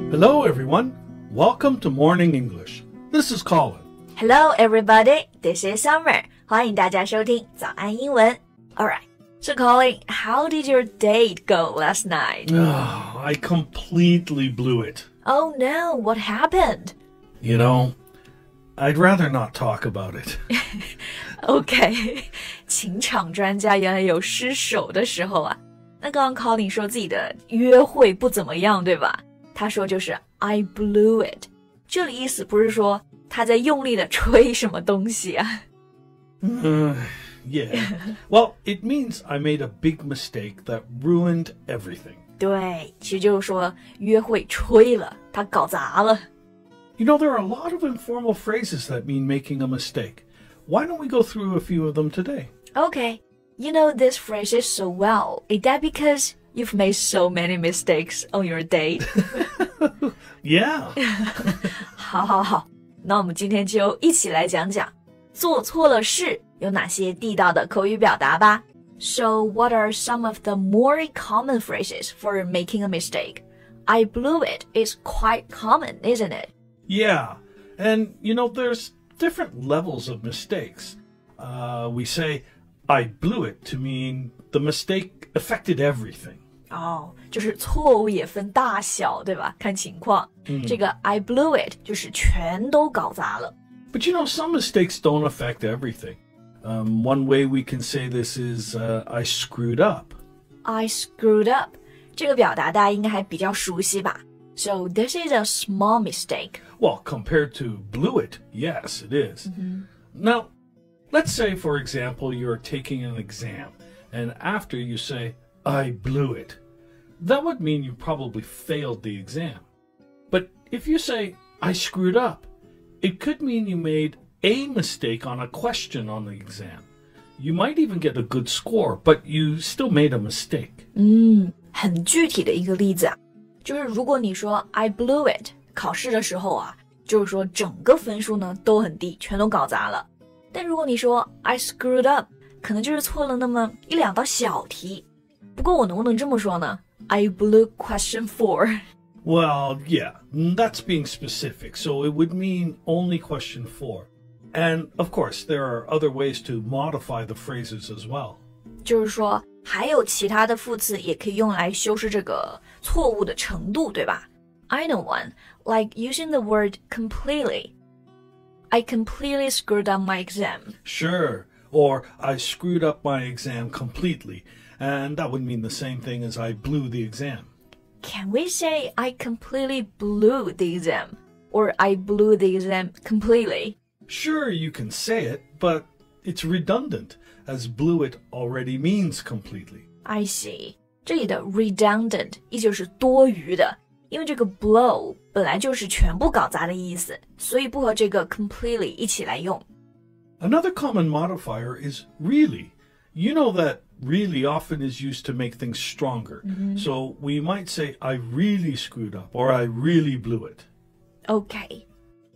Hello, everyone. Welcome to Morning English. This is Colin. Hello, everybody. This is Summer. 欢迎大家收听早安英文。All right. So, Colin, how did your date go last night? Oh, I completely blew it. Oh, no. What happened? You know, I'd rather not talk about it. OK. 情场专家原来有失手的时候啊。那刚刚 Colin 说自己的约会不怎么样，对吧？他说就是 I blew it. 这里意思不是说他在用力的吹什么东西啊。Yeah. Well, it means I made a big mistake that ruined everything. 对，其实就是说约会吹了，他搞砸了。You know, there are a lot of informal phrases that mean making a mistake. Why don't we go through a few of them today? Okay. You know these phrases so well. Is that because you've made so many mistakes on your date? Yeah. 好，那我们今天就一起来讲讲做错了事有哪些地道的口语表达吧。So, what are some of the more common phrases for making a mistake? I blew it is quite common, isn't it? Yeah. And, you know, there's different levels of mistakes. We say, I blew it to mean the mistake affected everything. 就是错误也分大小，对吧？看情况。这个 I blew it 就是全都搞砸了。But you know, some mistakes don't affect everything. One way we can say this is, I screwed up. I screwed up. 这个表达大家应该还比较熟悉吧？ So this is a small mistake. Well, compared to blew it, yes, it is. Now, let's say, for example, you're taking an exam, and after you say, I blew it, that would mean you probably failed the exam. But if you say, I screwed up, it could mean you made a mistake on a question on the exam. You might even get a good score, but you still made a mistake. 很具体的一个例子啊，就是如果你说 I blew it， 考试的时候啊，就是说整个分数呢都很低，全都搞砸了。但如果你说 I screwed up， 可能就是错了那么一两道小题。不过我能不能这么说呢？ I blew question 4. Well, yeah, that's being specific, so it would mean only question 4. And, of course, there are other ways to modify the phrases as well. 就是说还有其他的副词也可以用来修饰这个错误的程度，对吧？ I know one, like using the word completely. I completely screwed up my exam. Sure, or I screwed up my exam completely, and that would mean the same thing as I blew the exam. Can we say I completely blew the exam? Or I blew the exam completely? Sure, you can say it, but it's redundant, as blew it already means completely. I see. 这里的 redundant 意思就是多余的，因为这个 blow 本来就是全部搞砸的意思，所以不和这个 completely 一起来用。Another common modifier is really. You know that really often is used to make things stronger. So we might say, I really screwed up, or I really blew it. OK.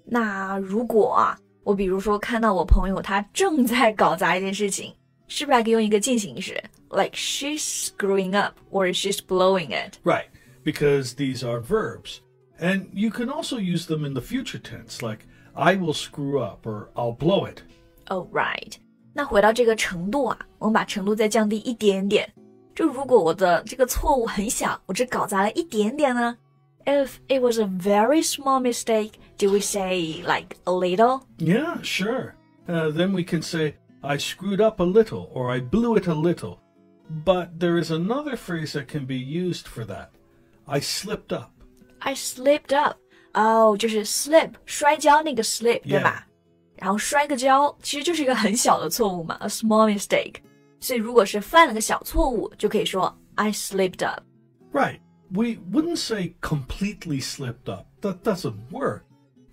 那如果啊，我比如说看到我朋友他正在搞砸一件事情，是不是还可以用一个进行时 like she's screwing up or she's blowing it? Right, because these are verbs. And you can also use them in the future tense, like I will screw up or I'll blow it. Oh, right. 那回到这个程度啊，我们把程度再降低一点点。就如果我的这个错误很小，我只搞砸了一点点呢？ If it was a very small mistake, do we say like a little? Yeah, sure. Then we can say, I screwed up a little, or I blew it a little. But there is another phrase that can be used for that. I slipped up. I slipped up. 就是 slip 摔跤那个 slip 对吧？然后摔个跤其实就是一个很小的错误嘛 ，a small mistake。所以如果是犯了个小错误，就可以说 I slipped up. Right. We wouldn't say completely slipped up. That doesn't work.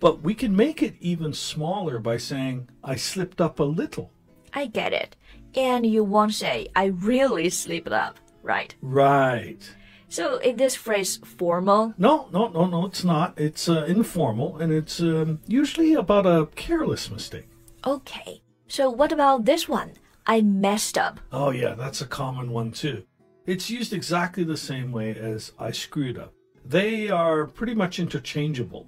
But we can make it even smaller by saying I slipped up a little. I get it. And you won't say I really slipped up, right? Right. So is this phrase formal? No, it's not. It's informal, and it's usually about a careless mistake. Okay. So what about this one? I messed up. Oh, yeah, that's a common one, too. It's used exactly the same way as I screwed up. they are pretty much interchangeable.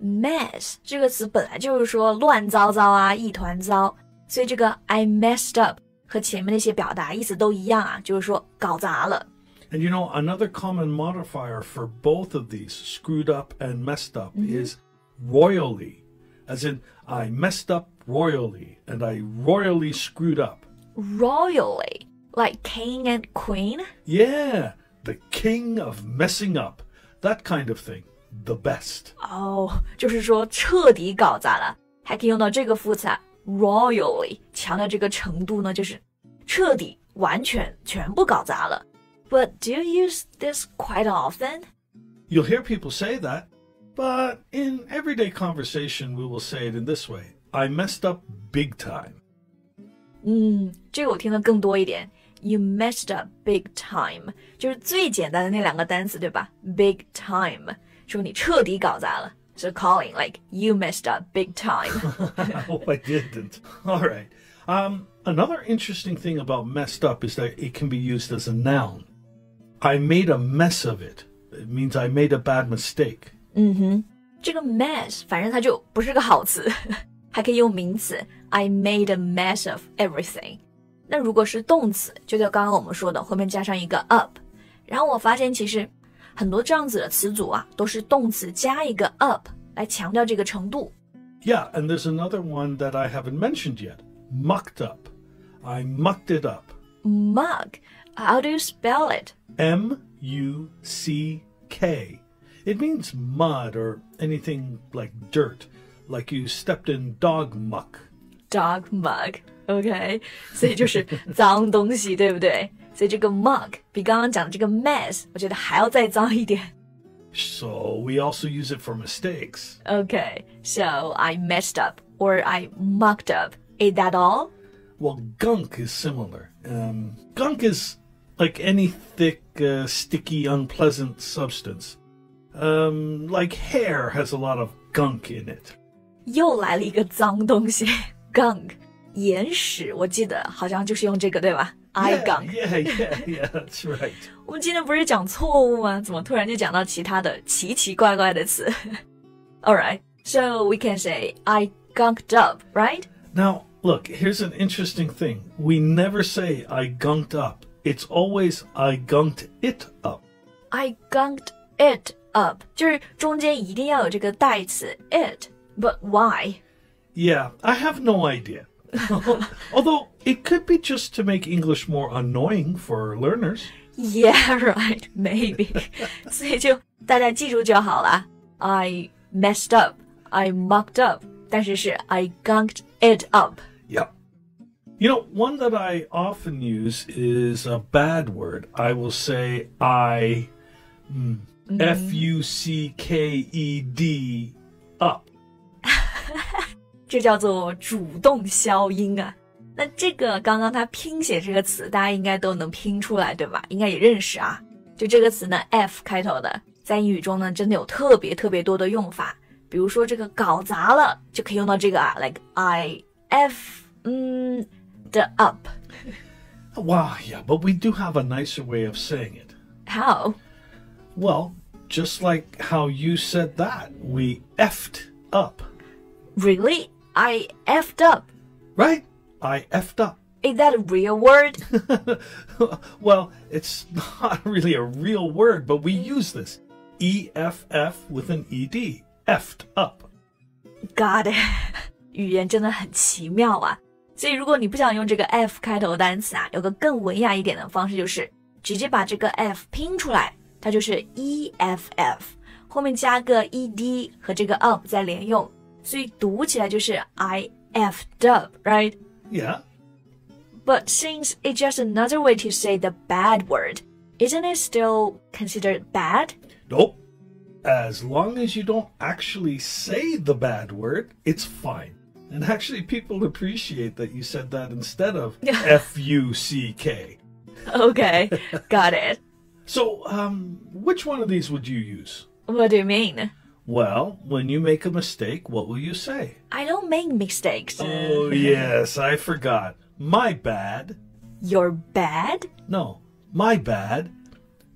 Mess 这个词本来就是说乱糟糟啊，一团糟，所以这个 I messed up 和前面那些表达意思都一样啊，就是说搞砸了。And you know, another common modifier for both of these, screwed up and messed up, is royally. As in, I messed up royally and I royally screwed up. Royally, like king and queen? Yeah, the king of messing up. That kind of thing. The best. 就是说彻底搞砸了，还可以用到这个副词啊 royally， 强调这个程度呢，就是彻底、完全、全部搞砸了。But do you use this quite often? You'll hear people say that, but in everyday conversation, we will say it in this way. I messed up big time. 这个我听得更多一点。You messed up big time， 就是最简单的那两个单词，对吧 ？Big time， 说你彻底搞砸了。So calling like you messed up big time. Oh, I didn't. All right. Another interesting thing about messed up is that it can be used as a noun. I made a mess of it. It means I made a bad mistake. 这个 mess 反正它就不是个好词，还可以用名词 I made a mess of everything。那如果是动词，就像刚刚我们说的，后面加上一个 up。然后我发现其实很多这样子的词组啊，都是动词加一个 up 来强调这个程度。Yeah, and there's another one that I haven't mentioned yet. Mucked up. I mucked it up. Mug. How do you spell it? M-U-C-K. It means mud or anything like dirt, like you stepped in dog muck. Dog mug. OK. 所以就是脏东西，对不对？所以这个 mug 比刚刚讲的这个 mess 我觉得还要再脏一点。So we also use it for mistakes. Okay, so I messed up or I mucked up. Is that all? Well, gunk is similar. Gunk is like any thick, sticky, unpleasant substance. Like hair has a lot of gunk in it. 又来了一个脏东西 gunk 眼屎，我记得好像就是用这个对吧 ？I gunk. Yeah, that's right. 我们今天不是讲错误吗？怎么突然就讲到其他的奇奇怪怪的词 ？Alright, so we can say I gunked up, right? Now, look, here's an interesting thing. We never say I gunked up. It's always I gunked it up. I gunked it up. 就是中间一定要有这个代词 it, but why? Yeah, I have no idea. Although it could be just to make English more annoying for learners. Yeah, right, maybe. 所以就大家记住就好了。I messed up, I mucked up, 但是是 I gunked it up. Yep. You know, one that I often use is a bad word. I will say I F-U-C-K-E-D up. 这叫做主动消音啊。那这个刚刚它拼写这个词，大家应该都能拼出来，对吧？应该也认识啊。就这个词呢 ，F 开头的，在英语中呢，真的有特别多的用法。比如说这个搞砸了，就可以用到这个啊 ，like I F the up. Wow, yeah, but we do have a nicer way of saying it. How? Well, just like how you said that, we effed up. Really? I effed up. Right? I effed up. Is that a real word? Well, it's not really a real word, but we use this. E-F-F with an E-D. Effed up. Got it. 语言真的很奇妙啊。所以如果你不想用这个 F 开头的单词啊，有个更文雅一点的方式，就是直接把这个 F 拼出来，它就是 E-F-F， 后面加个 E-D 和这个 up 再连用。所以读起来就是 I effed up, right? Yeah. But since it's just another way to say the bad word, isn't it still considered bad? Nope. As long as you don't actually say the bad word, it's fine. And actually, people appreciate that you said that instead of F-U-C-K. Okay, got it. So, which one of these would you use? What do you mean? Well, when you make a mistake, what will you say? I don't make mistakes. Oh, yes, I forgot. My bad. You're bad? No, my bad.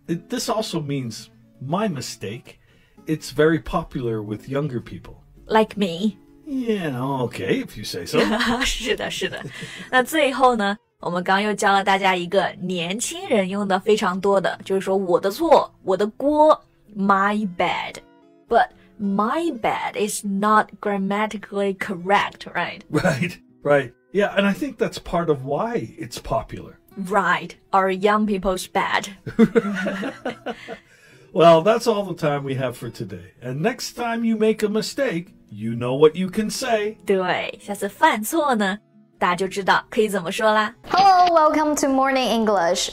This also means my mistake. It's very popular with younger people. Like me. Yeah, okay, if you say so. 是的，是的。那最后呢，我们刚又教了大家一个年轻人用的非常多的，就是说我的错，我的锅 ，my bad. But my bad is not grammatically correct, right? Right. Yeah, and I think that's part of why it's popular. Right, our young people's bad. Well, that's all the time we have for today. And next time you make a mistake, you know what you can say. 对，下次犯错呢，大家就知道可以怎么说啦。Hello, welcome to Morning English.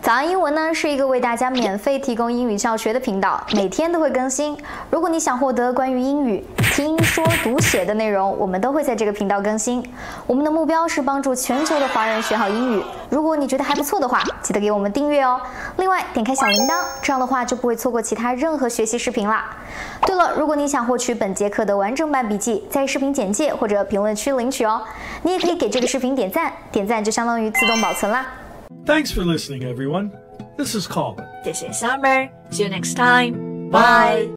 早安英文呢是一个为大家免费提供英语教学的频道，每天都会更新。如果你想获得关于英语听说读写的内容，我们都会在这个频道更新。我们的目标是帮助全球的华人学好英语。如果你觉得还不错的话，记得给我们订阅哦。另外，点开小铃铛，这样的话就不会错过其他任何学习视频啦。对了，如果你想获取本节课的完整版笔记，在视频简介或者评论区领取哦。你也可以给这个视频点赞，点赞就相当于自动保存啦。Thanks for listening, everyone. This is Colin. This is Summer. See you next time. Bye.